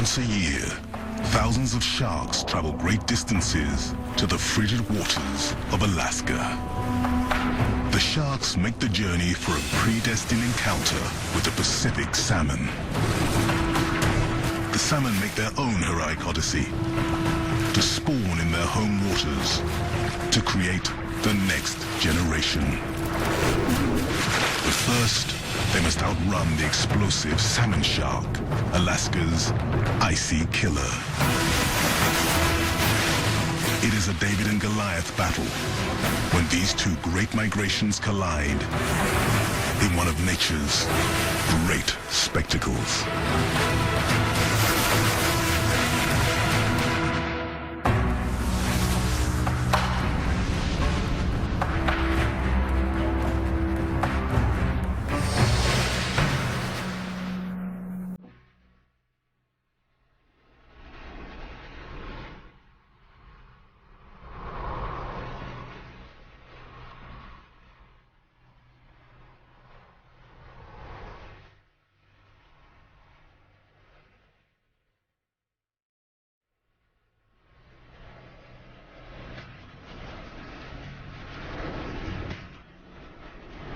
Once a year, thousands of sharks travel great distances to the frigid waters of Alaska. The sharks make the journey for a predestined encounter with the Pacific salmon. The salmon make their own heroic odyssey to spawn in their home waters to create the next generation. But first, they must outrun the explosive salmon shark, Alaska's icy killer. It is a David and Goliath battle when these two great migrations collide in one of nature's great spectacles.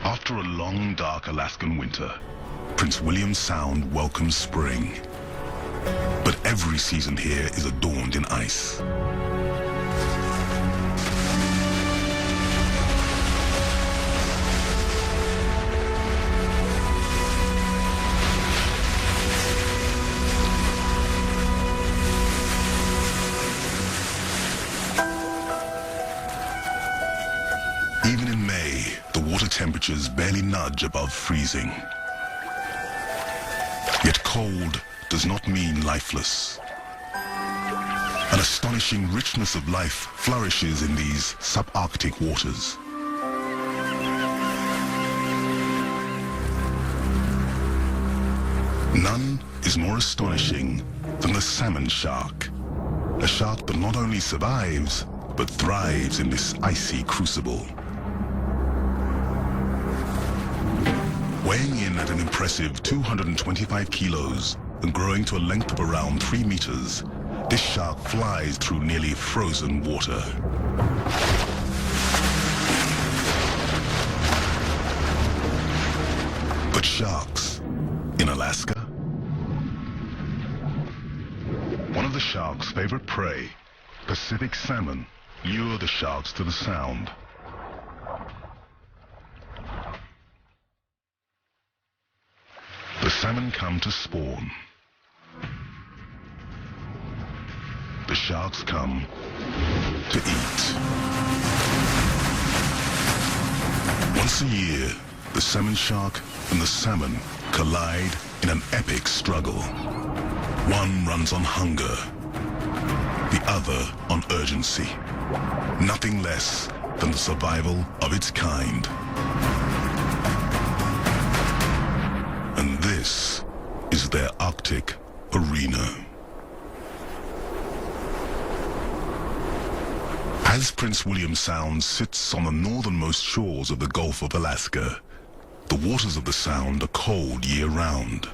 After a long, dark Alaskan winter, Prince William Sound welcomes spring. But every season here is adorned in ice. Even in May, the water temperatures barely nudge above freezing. Yet cold does not mean lifeless. An astonishing richness of life flourishes in these subarctic waters. None is more astonishing than the salmon shark. A shark that not only survives, but thrives in this icy crucible. Weighing in at an impressive 225 kilos and growing to a length of around 3 meters, this shark flies through nearly frozen water. But sharks in Alaska? One of the shark's favorite prey, Pacific salmon, lure the sharks to the Sound. The salmon come to spawn. The sharks come to eat. Once a year, the salmon shark and the salmon collide in an epic struggle. One runs on hunger, the other on urgency. Nothing less than the survival of its kind. And this is their Arctic arena. As Prince William Sound sits on the northernmost shores of the Gulf of Alaska, the waters of the Sound are cold year-round.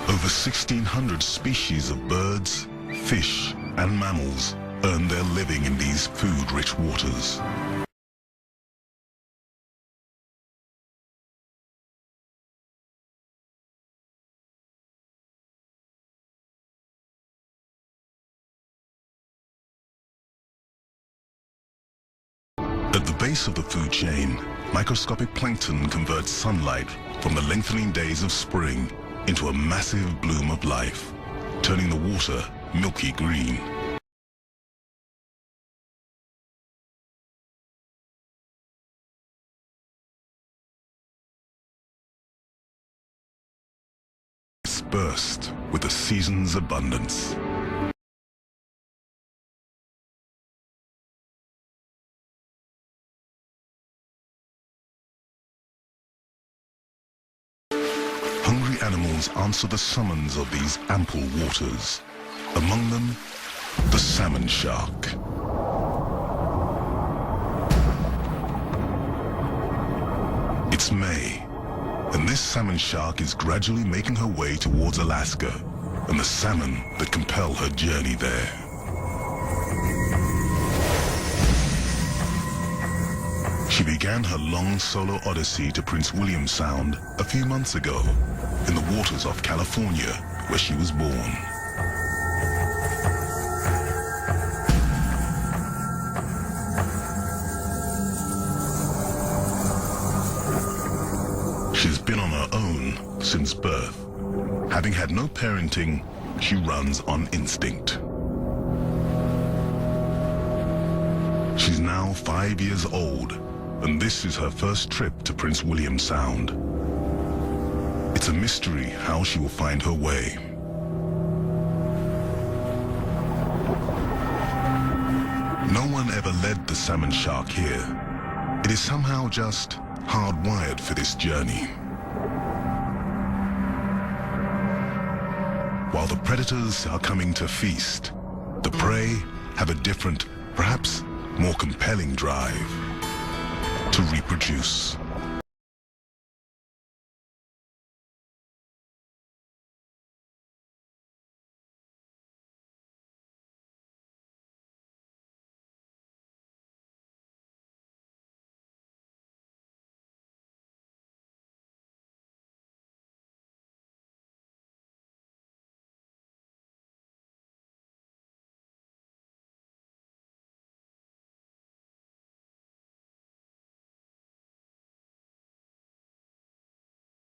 Over 1,600 species of birds, fish, and mammals earn their living in these food-rich waters. At the base of the food chain, microscopic plankton converts sunlight from the lengthening days of spring into a massive bloom of life, turning the water milky green. Burst with the season's abundance. sounds answer the summons of these ample waters. Among them, the salmon shark. It's May, and this salmon shark is gradually making her way towards Alaska and the salmon that compel her journey there. She began her long solo odyssey to Prince William Sound a few months ago in the waters off California, where she was born. She's been on her own since birth. Having had no parenting, she runs on instinct. She's now 5 years old, and this is her first trip to Prince William Sound. It's a mystery how she will find her way. No one ever led the salmon shark here. It is somehow just hardwired for this journey. While the predators are coming to feast, the prey have a different, perhaps more compelling drive to reproduce.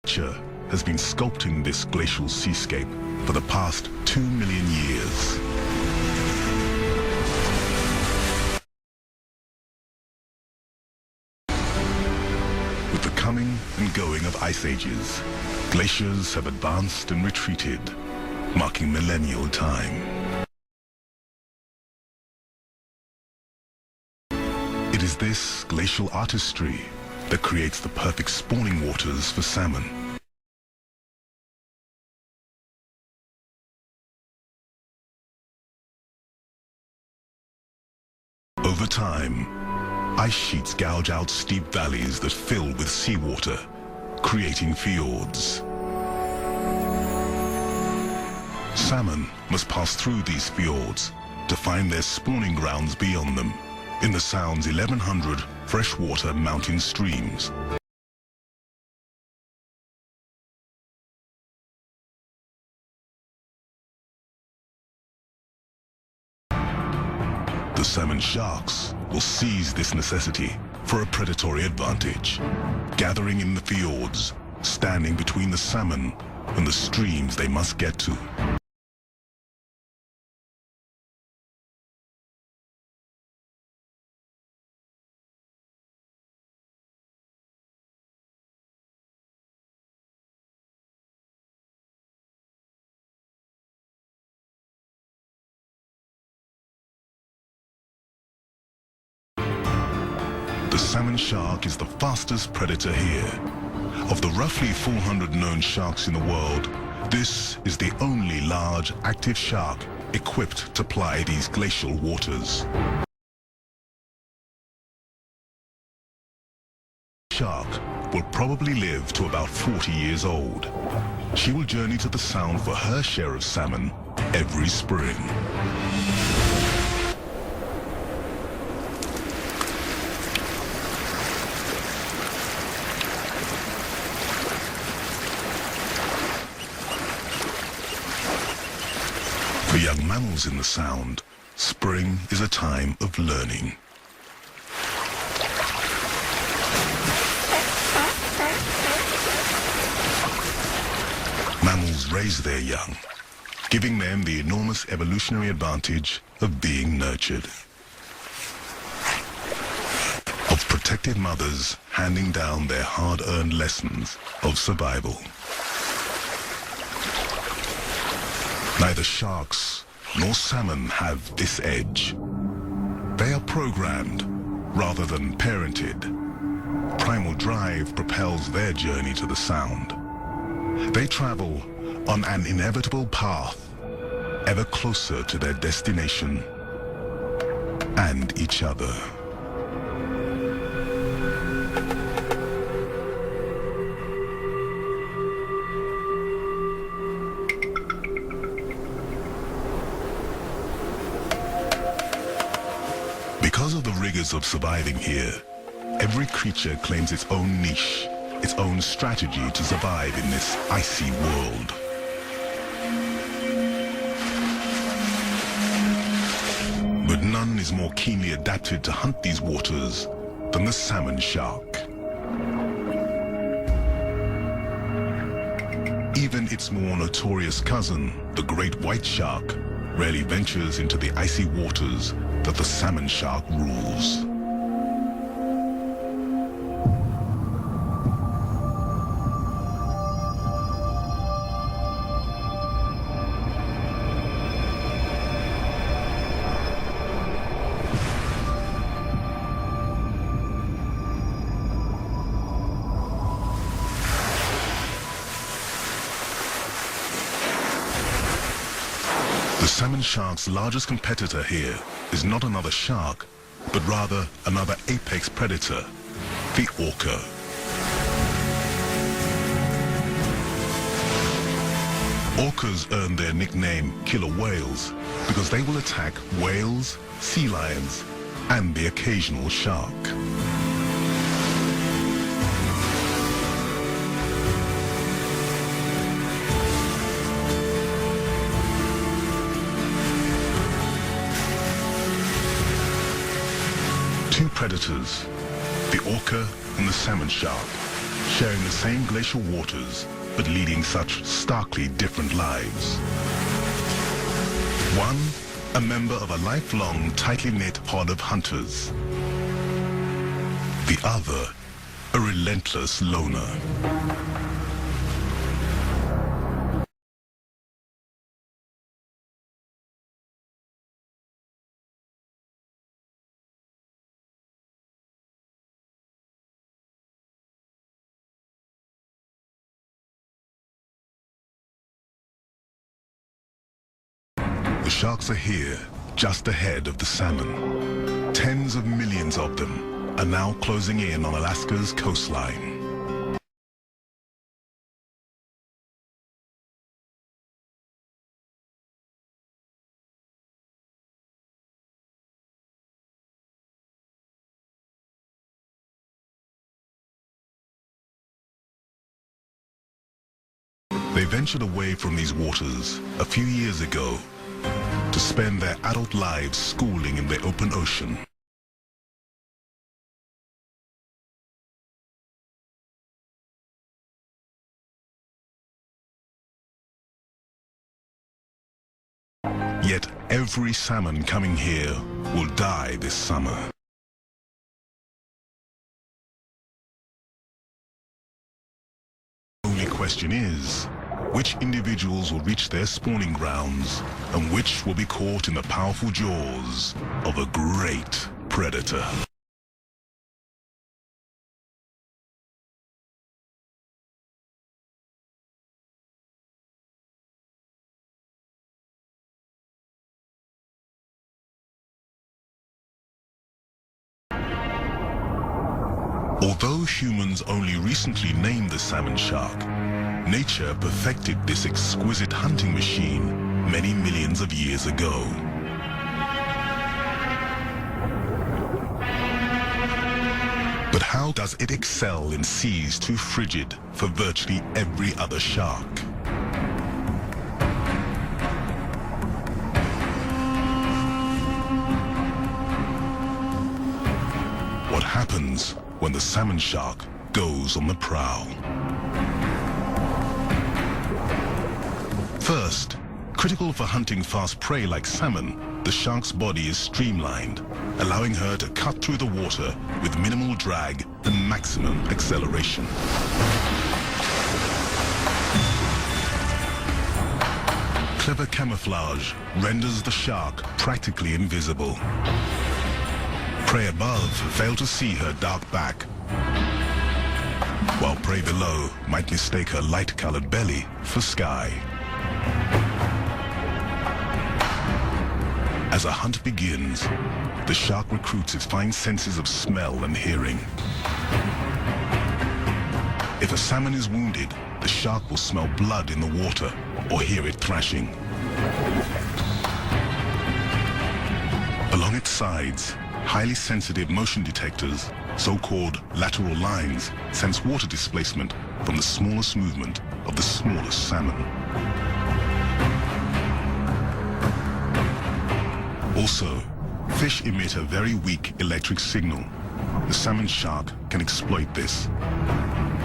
Nature has been sculpting this glacial seascape for the past 2 million years. With the coming and going of ice ages, glaciers have advanced and retreated, marking millennial time. It is this glacial artistry that creates the perfect spawning waters for salmon. Over time, ice sheets gouge out steep valleys that fill with seawater, creating fjords. Salmon must pass through these fjords to find their spawning grounds beyond them, in the Sound's 1,100 freshwater mountain streams. The salmon sharks will seize this necessity for a predatory advantage, gathering in the fjords, standing between the salmon and the streams they must get to. The salmon shark is the fastest predator here. Of the roughly 400 known sharks in the world, this is the only large active shark equipped to ply these glacial waters. Shark will probably live to about 40 years old. She will journey to the Sound for her share of salmon every spring. For young mammals in the Sound, spring is a time of learning. Mammals raise their young, giving them the enormous evolutionary advantage of being nurtured. Of protected mothers handing down their hard-earned lessons of survival. Neither sharks nor salmon have this edge. They are programmed rather than parented. Primal drive propels their journey to the Sound. They travel on an inevitable path, ever closer to their destination and each other. Because of the rigors of surviving here, every creature claims its own niche, its own strategy to survive in this icy world. But none is more keenly adapted to hunt these waters than the salmon shark. Even its more notorious cousin, the great white shark, rarely ventures into the icy waters that the salmon shark rules. The salmon shark's largest competitor here is not another shark, but rather another apex predator, the orca. Orcas earn their nickname killer whales because they will attack whales, sea lions, and the occasional shark. Two predators, the orca and the salmon shark, sharing the same glacial waters, but leading such starkly different lives. One, a member of a lifelong, tightly knit pod of hunters. The other, a relentless loner. The sharks are here, just ahead of the salmon. Tens of millions of them are now closing in on Alaska's coastline. They ventured away from these waters a few years ago to spend their adult lives schooling in the open ocean. Yet every salmon coming here will die this summer. The only question is, which individuals will reach their spawning grounds, and which will be caught in the powerful jaws of a great predator. Although humans only recently named the salmon shark, nature perfected this exquisite hunting machine many millions of years ago. But how does it excel in seas too frigid for virtually every other shark? What happens when the salmon shark goes on the prowl? First, critical for hunting fast prey like salmon, the shark's body is streamlined, allowing her to cut through the water with minimal drag and maximum acceleration. Clever camouflage renders the shark practically invisible. Prey above fail to see her dark back, while prey below might mistake her light-colored belly for sky. As a hunt begins, the shark recruits its fine senses of smell and hearing. If a salmon is wounded, the shark will smell blood in the water or hear it thrashing. Along its sides, highly sensitive motion detectors, so-called lateral lines, sense water displacement from the smallest movement of the smallest salmon. Also, fish emit a very weak electric signal. The salmon shark can exploit this.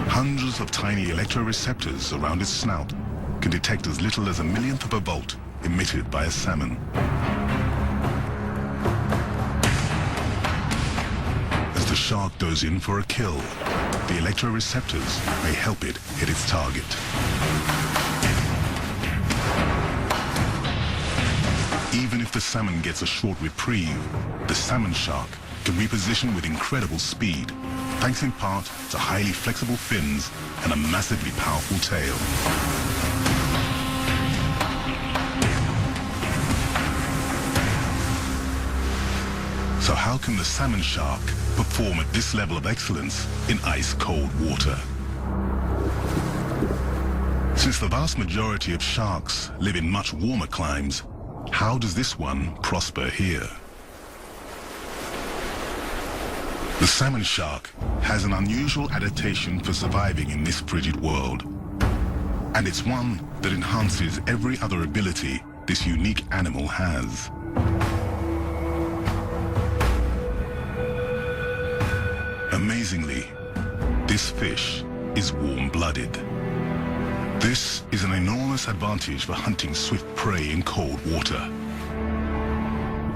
Hundreds of tiny electroreceptors around its snout can detect as little as a millionth of a volt emitted by a salmon. As the shark goes in for a kill, the electroreceptors may help it hit its target. Even if the salmon gets a short reprieve, the salmon shark can reposition with incredible speed, thanks in part to highly flexible fins and a massively powerful tail. So how can the salmon shark perform at this level of excellence in ice-cold water? Since the vast majority of sharks live in much warmer climes, how does this one prosper here? The salmon shark has an unusual adaptation for surviving in this frigid world. And it's one that enhances every other ability this unique animal has. Amazingly, this fish is warm-blooded. This is an enormous advantage for hunting swift prey in cold water.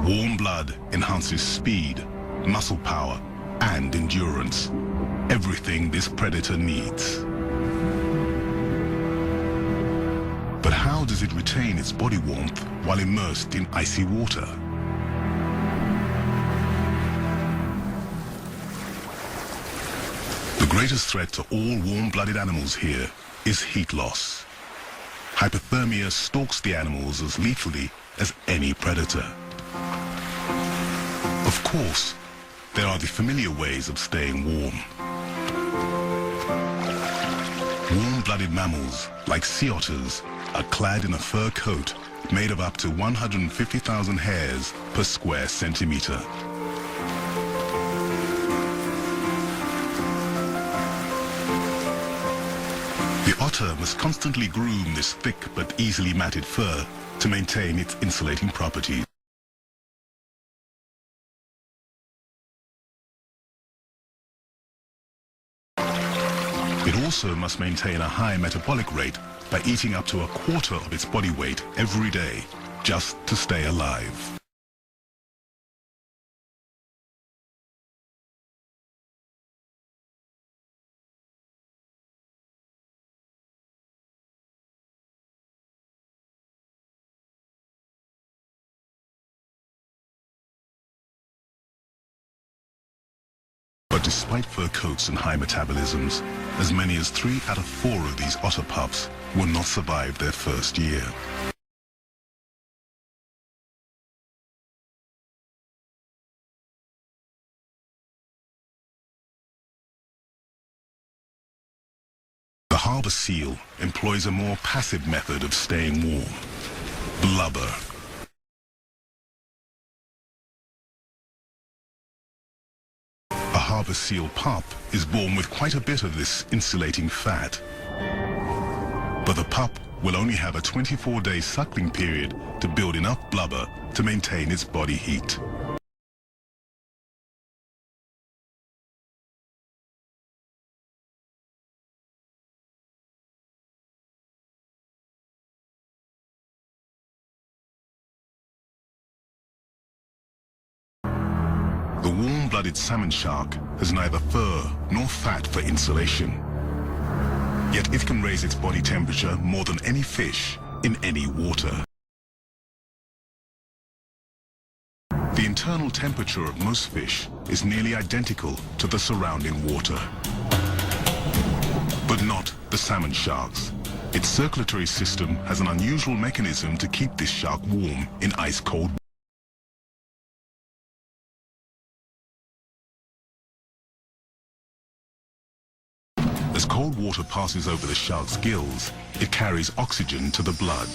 Warm blood enhances speed, muscle power, and endurance. Everything this predator needs. But how does it retain its body warmth while immersed in icy water? The greatest threat to all warm-blooded animals here is heat loss. Hypothermia stalks the animals as lethally as any predator. Of course, there are the familiar ways of staying warm. Warm-blooded mammals, like sea otters, are clad in a fur coat made of up to 150,000 hairs per square centimeter. The otter must constantly groom this thick but easily matted fur to maintain its insulating properties. It also must maintain a high metabolic rate by eating up to a quarter of its body weight every day, just to stay alive. But despite fur coats and high metabolisms, as many as 3 out of 4 of these otter pups will not survive their first year. The harbor seal employs a more passive method of staying warm: blubber. A harbor seal pup is born with quite a bit of this insulating fat. But the pup will only have a 24-day suckling period to build enough blubber to maintain its body heat. The warm-blooded salmon shark has neither fur nor fat for insulation. Yet it can raise its body temperature more than any fish in any water. The internal temperature of most fish is nearly identical to the surrounding water. But not the salmon shark's. Its circulatory system has an unusual mechanism to keep this shark warm in ice-cold water. cold water passes over the shark's gills, it carries oxygen to the blood.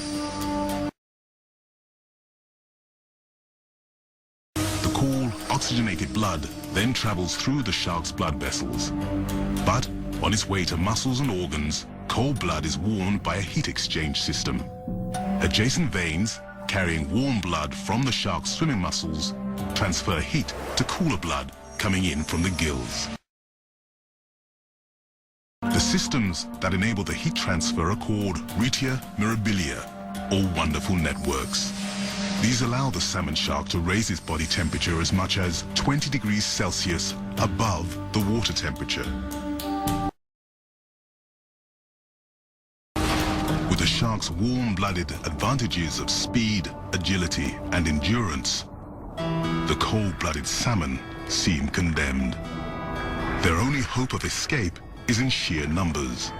The cool, oxygenated blood then travels through the shark's blood vessels. But on its way to muscles and organs, cold blood is warmed by a heat exchange system. Adjacent veins, carrying warm blood from the shark's swimming muscles, transfer heat to cooler blood coming in from the gills. The systems that enable the heat transfer are called retia mirabilia, or wonderful networks. These allow the salmon shark to raise its body temperature as much as 20 degrees Celsius above the water temperature. With the shark's warm-blooded advantages of speed, agility, and endurance, the cold-blooded salmon seem condemned. Their only hope of escape is in sheer numbers.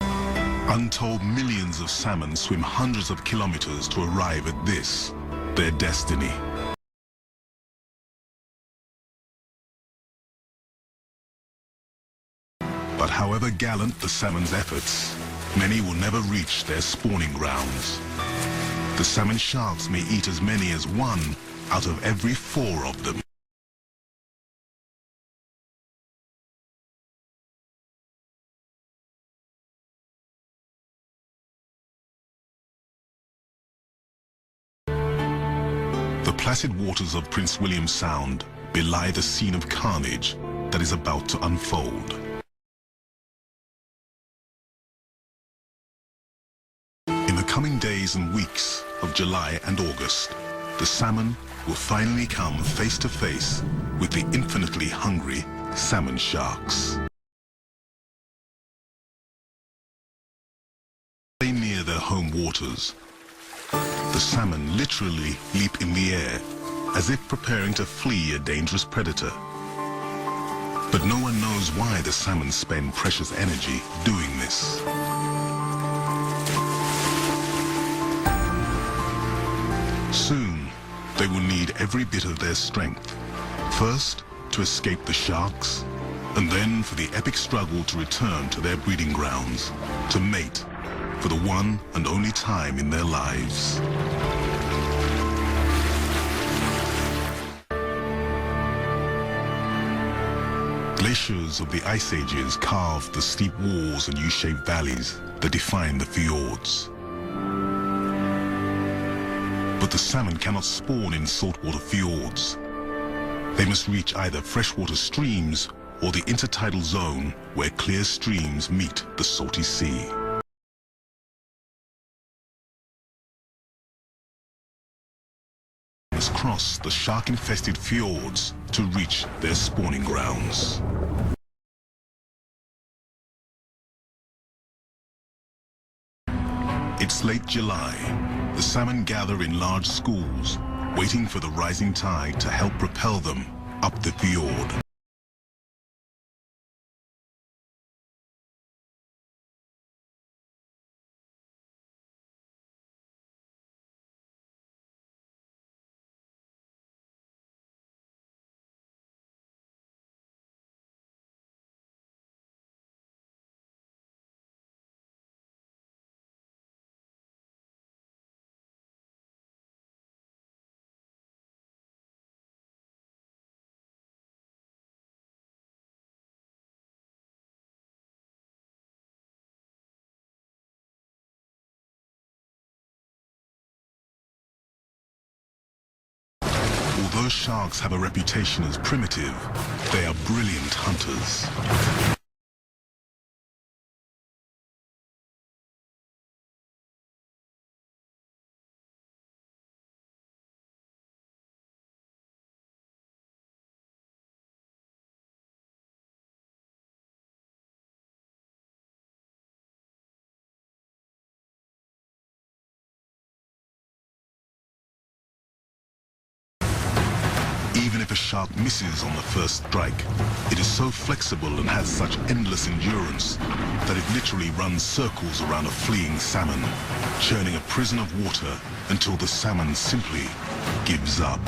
Untold millions of salmon swim hundreds of kilometers to arrive at this, their destiny. But however gallant the salmon's efforts, many will never reach their spawning grounds. The salmon sharks may eat as many as 1 out of every 4 of them. The placid waters of Prince William Sound belie the scene of carnage that is about to unfold. In the coming days and weeks of July and August, the salmon will finally come face to face with the infinitely hungry salmon sharks. They near their home waters. The salmon literally leap in the air, as if preparing to flee a dangerous predator. But no one knows why the salmon spend precious energy doing this. Soon, they will need every bit of their strength. First, to escape the sharks, and then for the epic struggle to return to their breeding grounds, to mate for the one and only time in their lives. Glaciers of the ice ages carved the steep walls and U-shaped valleys that define the fjords. But the salmon cannot spawn in saltwater fjords. They must reach either freshwater streams or the intertidal zone where clear streams meet the salty sea. They must cross the shark-infested fjords to reach their spawning grounds. It's late July. The salmon gather in large schools, waiting for the rising tide to help propel them up the fjord. Although sharks have a reputation as primitive, they are brilliant hunters. Even if a shark misses on the first strike, it is so flexible and has such endless endurance that it literally runs circles around a fleeing salmon, churning a prison of water until the salmon simply gives up.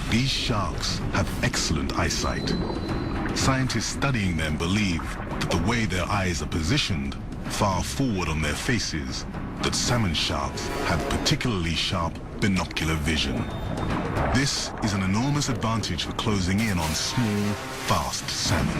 These sharks have excellent eyesight. Scientists studying them believe that the way their eyes are positioned far forward on their faces, that salmon sharks have particularly sharp binocular vision. This is an enormous advantage for closing in on small, fast salmon.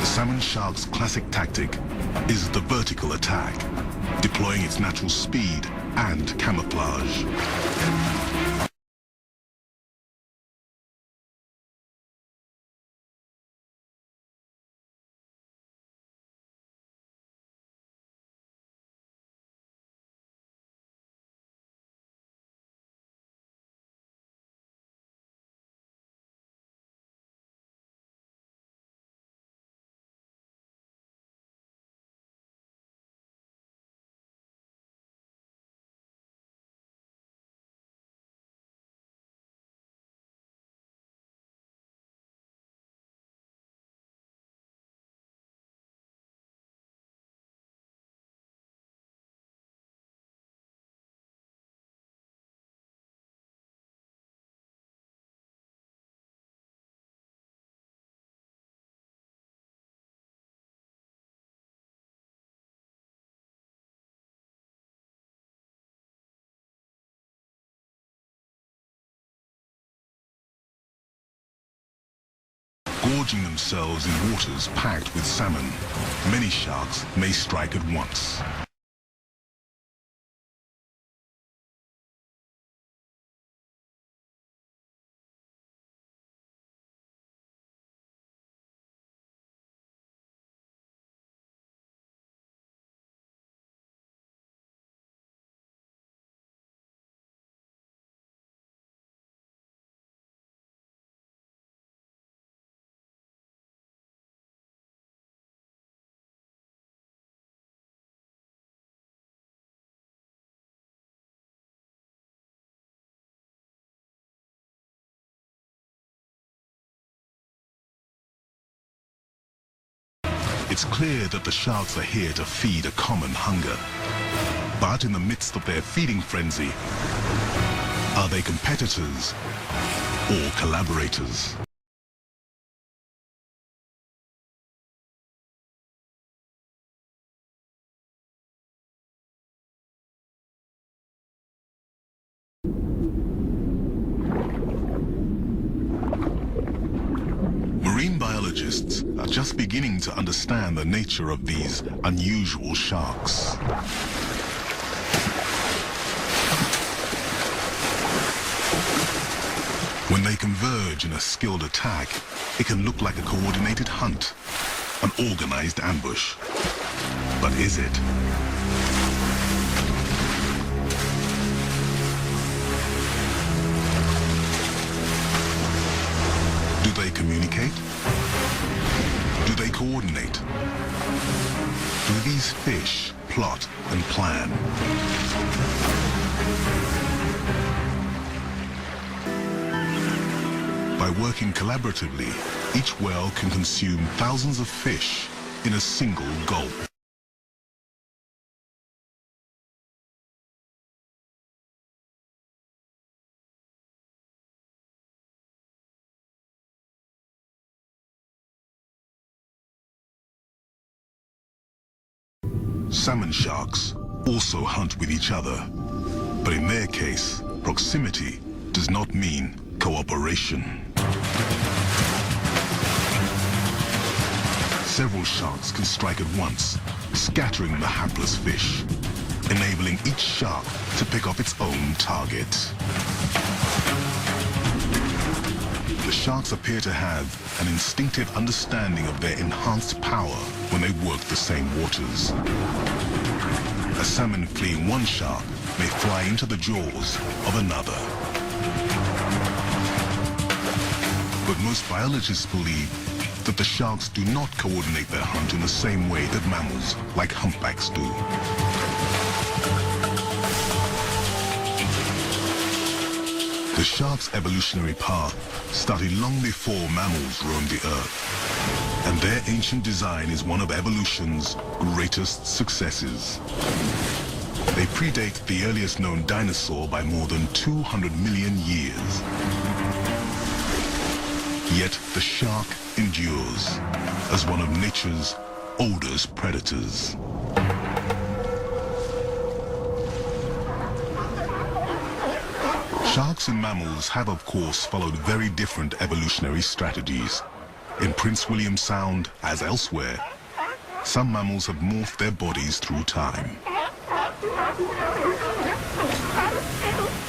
Salmon shark's classic tactic is the vertical attack, deploying its natural speed and camouflage. Gorging themselves in waters packed with salmon, many sharks may strike at once. It's clear that the sharks are here to feed a common hunger. But in the midst of their feeding frenzy, are they competitors or collaborators? Marine biologists are just beginning to understand the nature of these unusual sharks. When they converge in a skilled attack, it can look like a coordinated hunt, an organized ambush. But is it? Do they communicate? Do they coordinate? Do these fish plot and plan? By working collaboratively, each whale can consume thousands of fish in a single gulp. Salmon sharks also hunt with each other, but in their case, proximity does not mean cooperation. Several sharks can strike at once, scattering the hapless fish, enabling each shark to pick off its own target. The sharks appear to have an instinctive understanding of their enhanced power when they work the same waters. A salmon fleeing one shark may fly into the jaws of another. But most biologists believe that the sharks do not coordinate their hunt in the same way that mammals like humpbacks do. The shark's evolutionary path started long before mammals roamed the earth, and their ancient design is one of evolution's greatest successes. They predate the earliest known dinosaur by more than 200 million years. Yet the shark endures as one of nature's oldest predators. Sharks and mammals have, of course, followed very different evolutionary strategies. In Prince William Sound, as elsewhere, some mammals have morphed their bodies through time.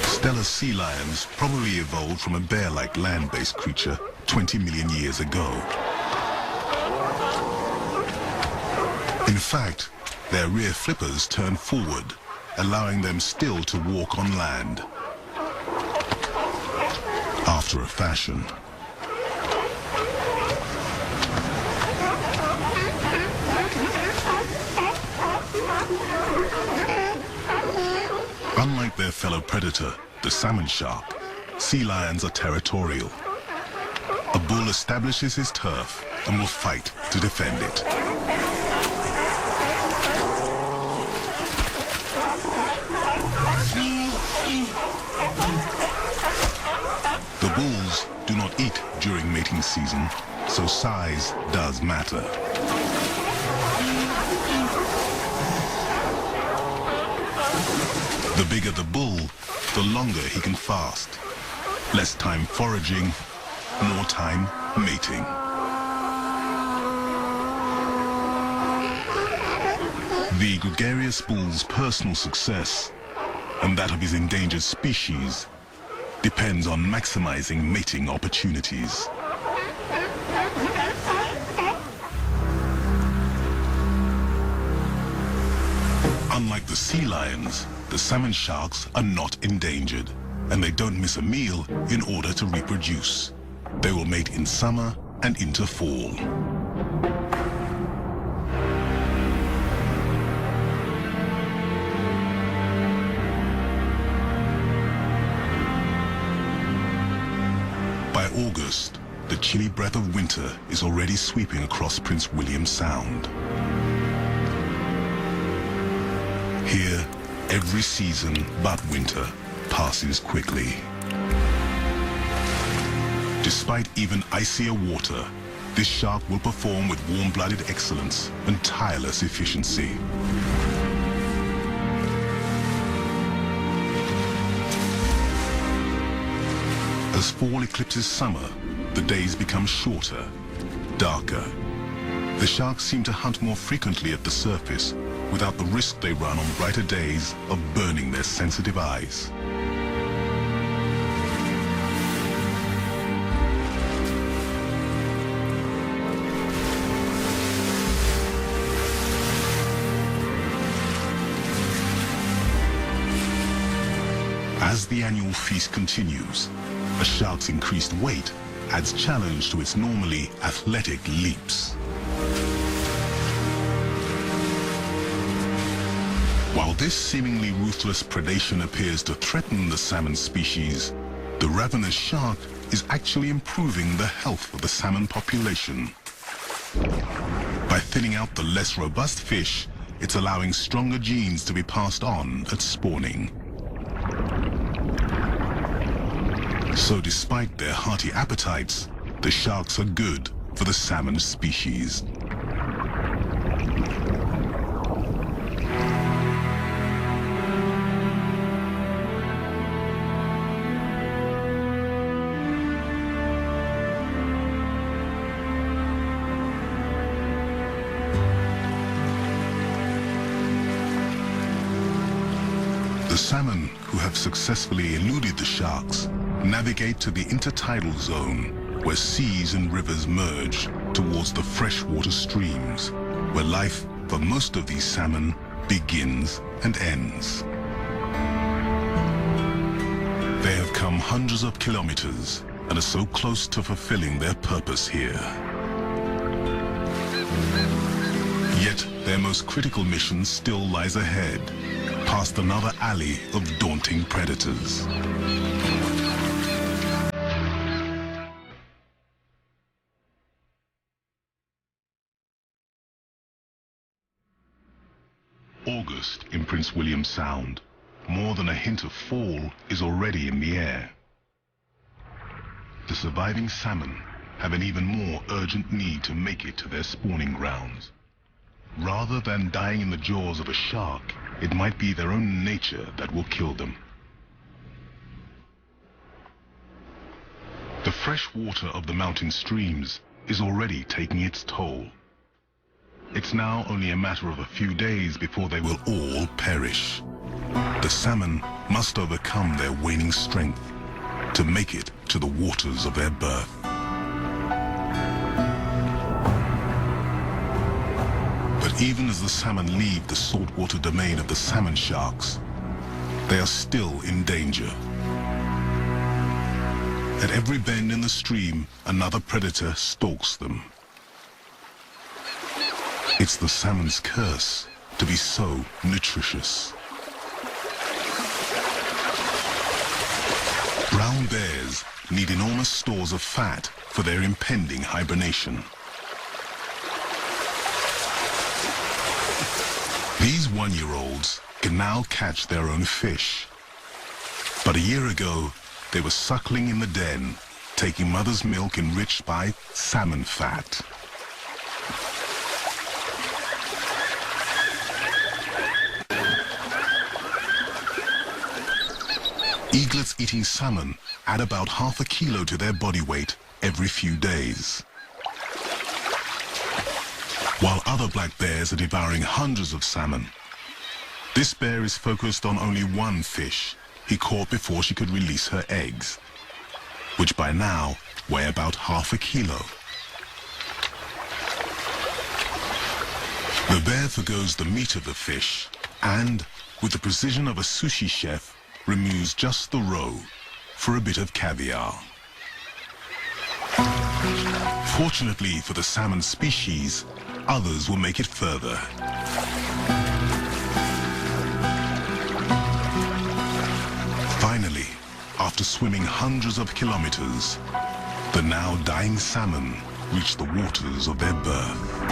Stellar sea lions probably evolved from a bear-like land-based creature 20 million years ago. In fact, their rear flippers turn forward, allowing them still to walk on land. After a fashion. Unlike their fellow predator, the salmon shark, sea lions are territorial. A bull establishes his turf and will fight to defend it. The bulls do not eat during mating season, so size does matter. The bigger the bull, the longer he can fast. Less time foraging, more time mating. The gregarious bull's personal success, and that of his endangered species, depends on maximizing mating opportunities. Unlike the sea lions, the salmon sharks are not endangered, and they don't miss a meal in order to reproduce. They will mate in summer and into fall. By August, the chilly breath of winter is already sweeping across Prince William Sound. Here, every season but winter passes quickly. Despite even icier water, this shark will perform with warm-blooded excellence and tireless efficiency. As fall eclipses summer, the days become shorter, darker. The sharks seem to hunt more frequently at the surface, without the risk they run on brighter days of burning their sensitive eyes. As the annual feast continues, a shark's increased weight adds challenge to its normally athletic leaps. While this seemingly ruthless predation appears to threaten the salmon species, the ravenous shark is actually improving the health of the salmon population. By thinning out the less robust fish, it's allowing stronger genes to be passed on at spawning. So despite their hearty appetites, the sharks are good for the salmon species. The salmon who have successfully eluded the sharks navigate to the intertidal zone, where seas and rivers merge towards the freshwater streams, where life for most of these salmon begins and ends. They have come hundreds of kilometers and are so close to fulfilling their purpose here. Yet their most critical mission still lies ahead, past another alley of daunting predators. August in Prince William Sound. More than a hint of fall is already in the air. The surviving salmon have an even more urgent need to make it to their spawning grounds. Rather than dying in the jaws of a shark, it might be their own nature that will kill them. The fresh water of the mountain streams is already taking its toll. It's now only a matter of a few days before they will all perish. The salmon must overcome their waning strength to make it to the waters of their birth. But even as the salmon leave the saltwater domain of the salmon sharks, they are still in danger. At every bend in the stream, another predator stalks them. It's the salmon's curse to be so nutritious. Brown bears need enormous stores of fat for their impending hibernation. These one-year-olds can now catch their own fish. But a year ago, they were suckling in the den, taking mother's milk enriched by salmon fat. Eaglets eating salmon add about half a kilo to their body weight every few days. While other black bears are devouring hundreds of salmon, this bear is focused on only one fish he caught before she could release her eggs, which by now weigh about half a kilo. The bear forgoes the meat of the fish and, with the precision of a sushi chef, removes just the roe for a bit of caviar. Fortunately for the salmon species, others will make it further. Finally, after swimming hundreds of kilometers, the now dying salmon reach the waters of their birth.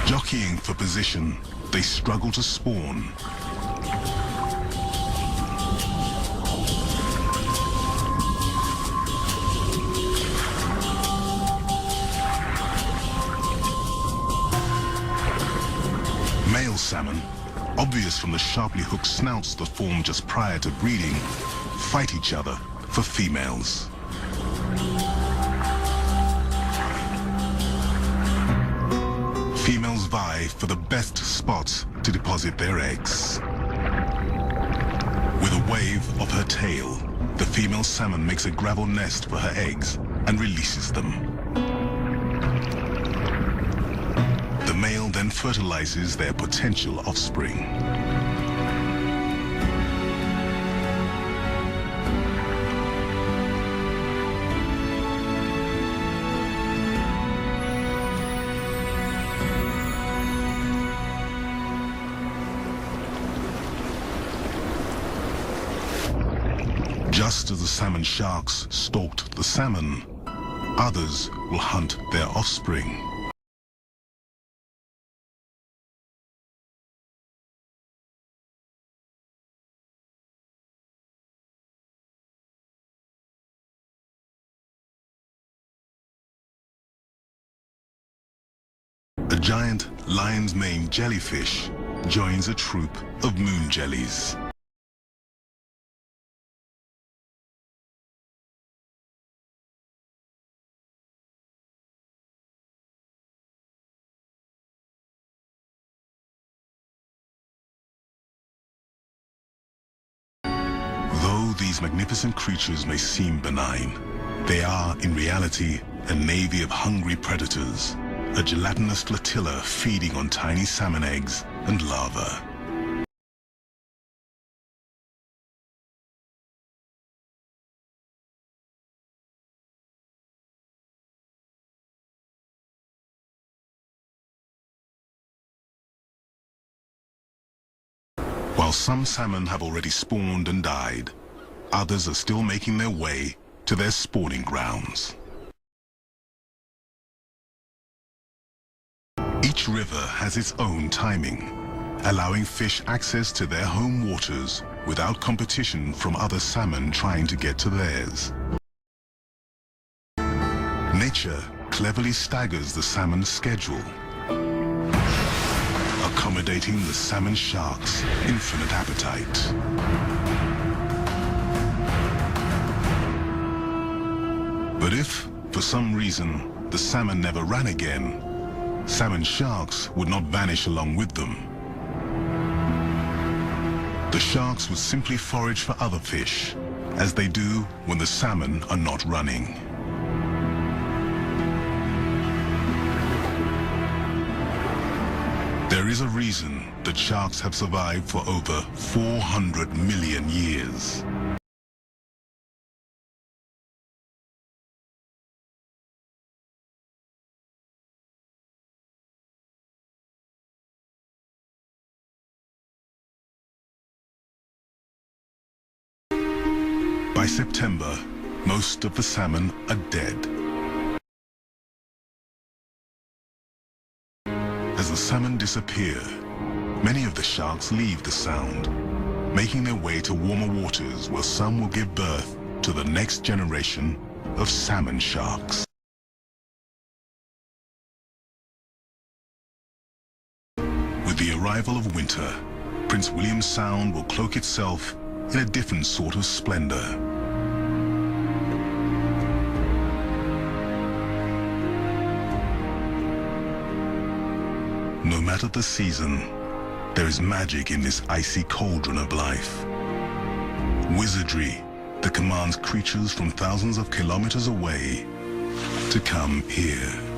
Jockeying for position, they struggle to spawn. Male salmon, obvious from the sharply hooked snouts that form just prior to breeding, fight each other for females. Females vie for the best spots to deposit their eggs. With a wave of her tail, the female salmon makes a gravel nest for her eggs and releases them. The male then fertilizes their potential offspring. Just as the salmon sharks stalked the salmon, others will hunt their offspring. A giant lion's mane jellyfish joins a troop of moon jellies. Though these magnificent creatures may seem benign, they are, in reality, a navy of hungry predators, a gelatinous flotilla feeding on tiny salmon eggs and larvae. While some salmon have already spawned and died, others are still making their way to their spawning grounds. Each river has its own timing, allowing fish access to their home waters without competition from other salmon trying to get to theirs. Nature cleverly staggers the salmon's schedule, accommodating the salmon shark's infinite appetite. But if, for some reason, the salmon never ran again, salmon sharks would not vanish along with them. The sharks would simply forage for other fish, as they do when the salmon are not running. There is a reason that sharks have survived for over 400 million years. By September, most of the salmon are dead. As the salmon disappear, many of the sharks leave the sound, making their way to warmer waters where some will give birth to the next generation of salmon sharks. With the arrival of winter, Prince William Sound will cloak itself in a different sort of splendor. No matter the season, there is magic in this icy cauldron of life. Wizardry that commands creatures from thousands of kilometers away to come here.